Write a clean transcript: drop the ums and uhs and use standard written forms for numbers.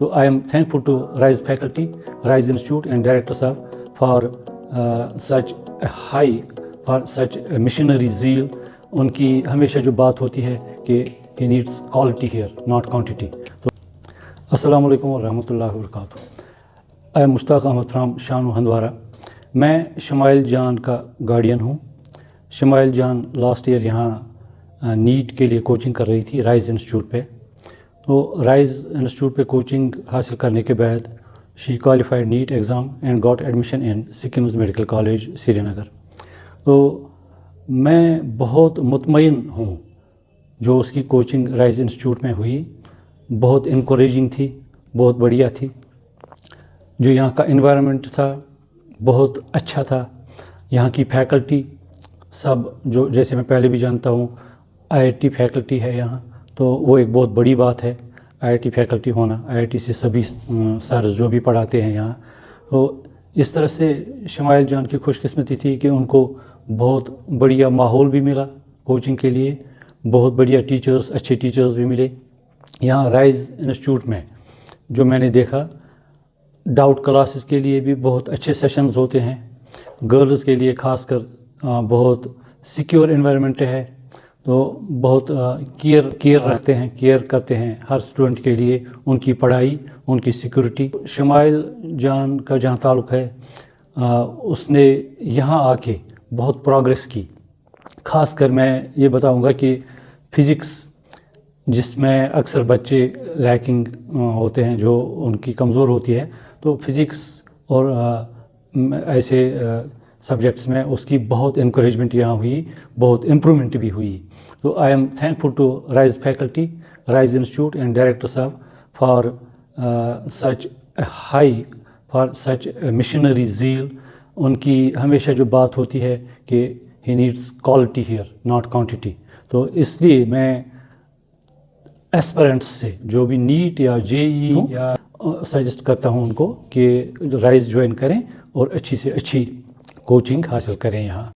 तो I am thankful to RISE faculty, RISE Institute and Director Sahab for such a high, for such a missionary zeal. उनकी हमेशा जो बात होती है कि he needs quality here, not quantity. तो अस्सलाम वालेकुम व रहमतुल्लाहि व बरकातुहू. I am Mushtaq Ahmad from Shanoo Handwara. मैं शमाइल जान का गार्डियन हूँ. शमाइल जान लास्ट ईयर यहाँ नीट के लिए कोचिंग कर रही थी राइज़ इंस्टीट्यूट पे. तो राइज़ इंस्टीट्यूट पे कोचिंग हासिल करने के बाद she qualified NEET exam and got admission in SKIMS medical college Srinagar. तो मैं बहुत मुतमईन हूँ जो उसकी कोचिंग राइज़ इंस्टीट्यूट में हुई. बहुत इनकरेजिंग थी, बहुत बढ़िया थी. जो यहाँ का एनवायरनमेंट था बहुत अच्छा था. यहाँ की फैकल्टी सब जो जैसे मैं पहले भी जानता हूँ आईआईटी फैकल्टी है यहाँ, तो वो एक बहुत बड़ी बात है आईआईटी फैकल्टी होना. आईआईटी से सभी सर जो भी पढ़ाते हैं यहाँ. तो इस तरह से शमाइल जान की खुशकिस्मती थी कि उनको बहुत बढ़िया माहौल भी मिला कोचिंग के लिए. बहुत बढ़िया टीचर्स, अच्छे टीचर्स भी मिले. यहाँ राइज़ इंस्टीट्यूट में जो मैंने देखा, डाउट क्लासेस के लिए भी बहुत अच्छे सेशंस होते हैं. गर्ल्स के लिए खासकर बहुत सिक्योर एनवायरनमेंट है. तो बहुत केयर रखते हैं, केयर करते हैं हर स्टूडेंट के लिए, उनकी पढ़ाई, उनकी सिक्योरिटी. शमाइल जान का जहाँ ताल्लुक़ है, उसने यहाँ आके बहुत प्रोग्रेस की. खासकर मैं ये बताऊंगा कि फ़िज़िक्स, जिसमें अक्सर बच्चे लैकिंग होते हैं, जो उनकी कमज़ोर होती है, तो फ़िज़िक्स और ऐसे सब्जेक्ट्स में उसकी बहुत इनकरेजमेंट यहाँ हुई, बहुत इम्प्रूवमेंट भी हुई. तो I am thankful to Rise faculty, Rise institute and director sahab for such high, for such missionary zeal. उनकी हमेशा जो बात होती है कि he needs quality here, not quantity. तो इसलिए मैं एस्पिरेंट्स से जो भी नीट या जेई या सजेस्ट करता हूँ उनको कि राइज़ ज्वाइन करें और अच्छी से अच्छी कोचिंग हासिल करें यहाँ.